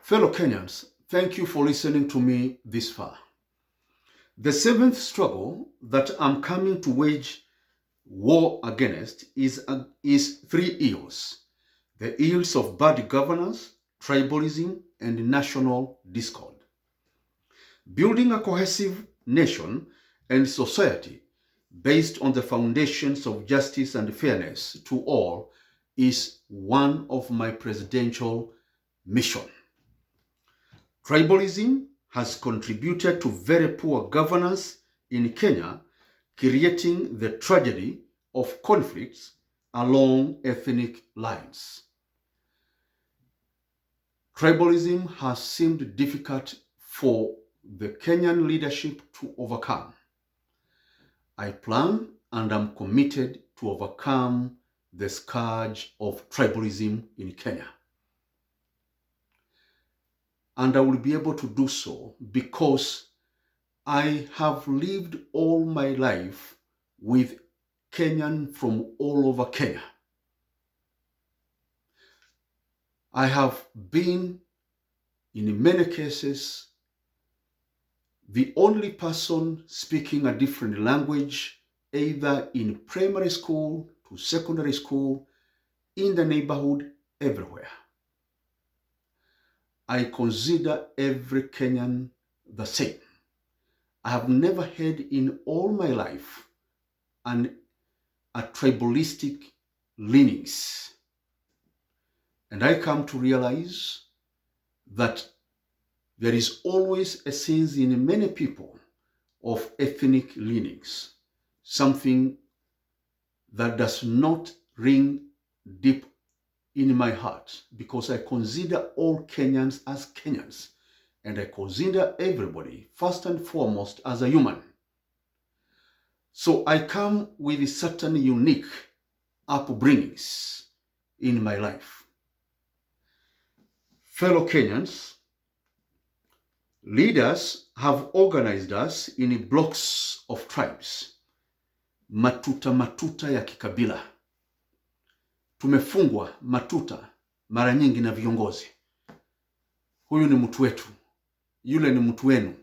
Fellow Kenyans, thank you for listening to me this far. The seventh struggle that I'm coming to wage war against is 3 ills. The ills of bad governance, tribalism, and national discord. Building a cohesive nation and society based on the foundations of justice and fairness to all is one of my presidential missions. Tribalism has contributed to very poor governance in Kenya, creating the tragedy of conflicts along ethnic lines. Tribalism has seemed difficult for the Kenyan leadership to overcome. I plan and am committed to overcome the scourge of tribalism in Kenya. And I will be able to do so because I have lived all my life with Kenyan from all over Kenya. I have been, in many cases, the only person speaking a different language, either in primary school to secondary school, in the neighborhood, everywhere. I consider every Kenyan the same. I have never had in all my life a tribalistic leanings. And I come to realize that there is always a sense in many people of ethnic leanings, something that does not ring deep in my heart, because I consider all Kenyans as Kenyans, and I consider everybody first and foremost as a human. So I come with certain unique upbringings in my life. Fellow Kenyans, leaders have organized us in blocks of tribes, matuta ya kikabila. Tumefungwa matuta mara nyingi na viongozi. Huyu ni mtu wetu, yule ni mtu wenu,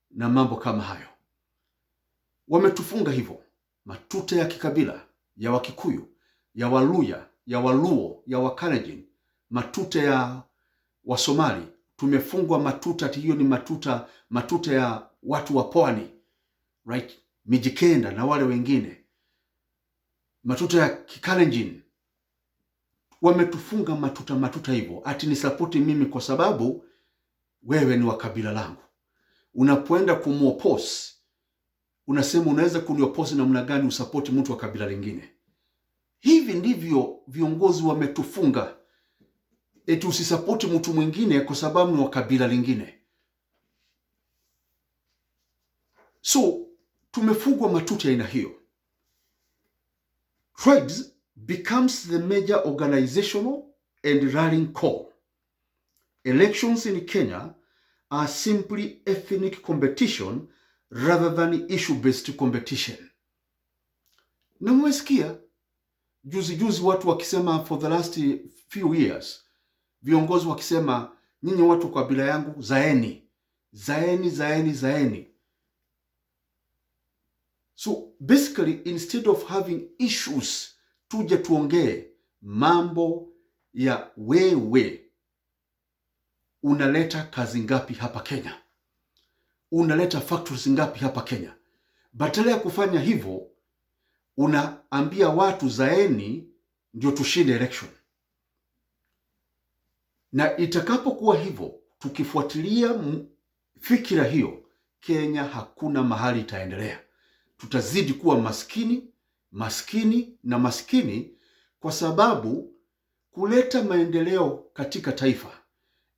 na mambo kama hayo. Wametufunga hivyo, matuta ya kikabila, ya Wakikuyu, ya Waluya, ya Waluo, ya Wakalenjin, matuta ya Wasomali. Tumefungwa matuta, hiyo ni matuta ya watu wa pwani, right? Mijikenda na wale wengine. Matuta ya Kikalenjin. Wametufunga matuta hivyo. Ati ni support mimi kwa sababu wewe ni wa kabila langu. Unapoenda kumuoppose, unasema unaweza kunioppose namna gani usupport mtu wa kabila lingine. Hivi ndivyo viongozi wametufunga. Eti usisupport mtu mwingine kwa sababu ni wa kabila lingine. So, tumefungwa matuta aina hiyo. Tribes becomes the major organizational and rallying call. Elections in Kenya are simply ethnic competition rather than issue-based competition. Na mwesikia, juzi watu wakisema for the last few years, viongozi wakisema, nyinyi watu kwa kabila yangu, zaeni. So basically, instead of having issues, tuje tuongee mambo ya wewe unaleta kazi ngapi hapa Kenya, unaleta factories ngapi hapa Kenya. Badala ya kufanya hivyo, unaambia watu zaeni ndio tushinde election. Na itakapokuwa hivyo, tukifuatilia fikira hiyo, Kenya hakuna mahali itaendelea. Tutazidi kuwa maskini, kwa sababu kuleta maendeleo katika taifa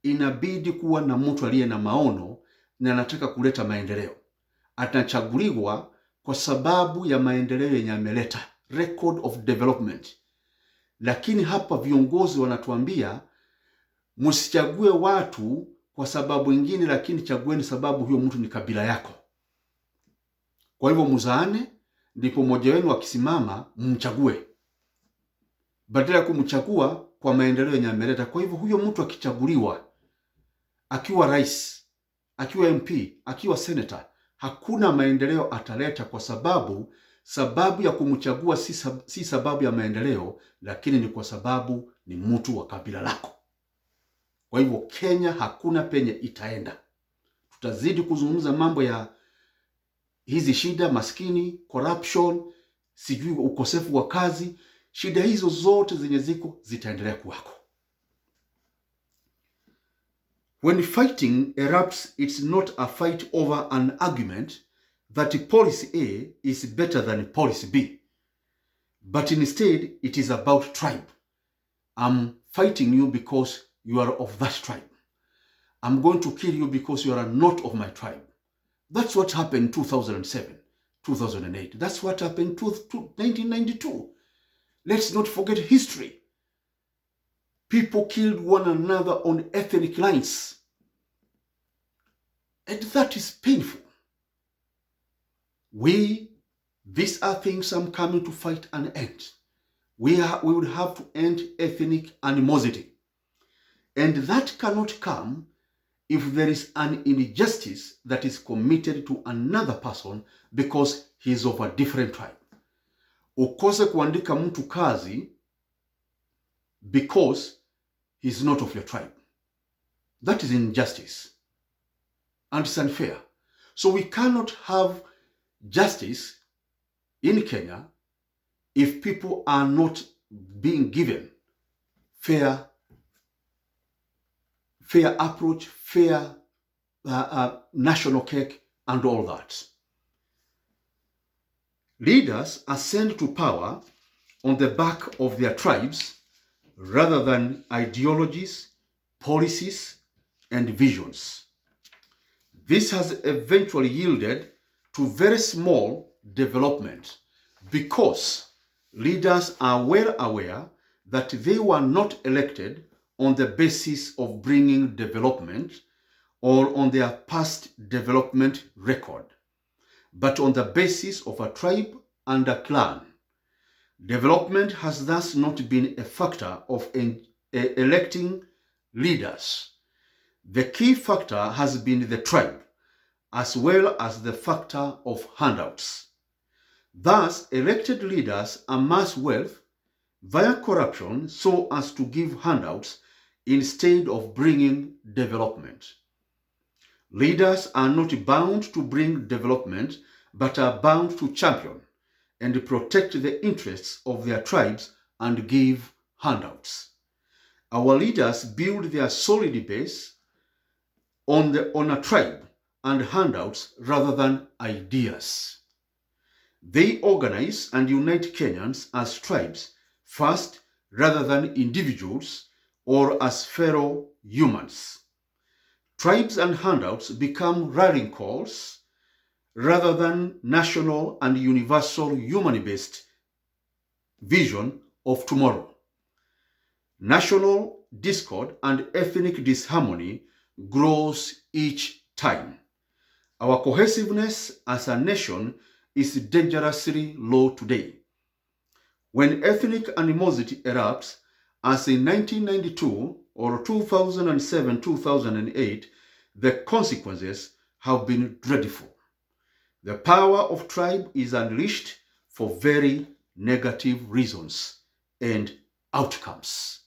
inabidi kuwa na mtu aliye na maono na anataka kuleta maendeleo. Atachaguliwa kwa sababu ya maendeleo yenye ameleta, record of development. Lakini hapa viongozi wanatuambia msichague watu kwa sababu nyingine, lakini chagueni sababu huyo mtu ni kabila yako. Kwa hivyo muzaane, ndipo mmoja wenu akisimama mchague, badala ya kumchagua kwa maendeleo yenye ameleta. Kwa hivyo huyo mtu akichaguliwa, akiwa rais, akiwa MP, akiwa senator, hakuna maendeleo ataleta, kwa sababu ya kumchagua si sababu ya maendeleo, lakini ni kwa sababu ni mtu wa kabila lako. Kwa hivyo Kenya hakuna penye itaenda. Tutazidi kuzungumza mambo ya hizi shida, maskini, corruption, sijui ukosefu wa kazi. Shida hizo zote zenye ziko zitaendelea kuwako. When fighting erupts, it's not a fight over an argument that policy A is better than policy B, but instead it is about tribe. I'm fighting you because you are of that tribe. I'm going to kill you because you are not of my tribe. That's what happened in 2007, 2008. That's what happened in 1992. Let's not forget history. People killed one another on ethnic lines. And that is painful. These are things I'm coming to fight and end. We would have to end ethnic animosity. And that cannot come if there is an injustice that is committed to another person because he is of a different tribe. Ukose kuandika mtu kazi because he is not of your tribe. That is injustice. And it's unfair. So we cannot have justice in Kenya if people are not being given fair approach, fair national cake, and all that. Leaders ascend to power on the back of their tribes rather than ideologies, policies, and visions. This has eventually yielded to very small development because leaders are well aware that they were not elected on the basis of bringing development or on their past development record, but on the basis of a tribe and a clan. Development has thus not been a factor of electing leaders. The key factor has been the tribe, as well as the factor of handouts. Thus, elected leaders amass wealth via corruption so as to give handouts instead of bringing development. Leaders are not bound to bring development, but are bound to champion and protect the interests of their tribes and give handouts. Our leaders build their solid base on a tribe and handouts rather than ideas. They organize and unite Kenyans as tribes first rather than individuals or as fellow humans. Tribes and handouts become rallying calls rather than national and universal human-based vision of tomorrow. National discord and ethnic disharmony grows each time. Our cohesiveness as a nation is dangerously low today. When ethnic animosity erupts, as in 1992 or 2007, 2008, the consequences have been dreadful. The power of tribe is unleashed for very negative reasons and outcomes.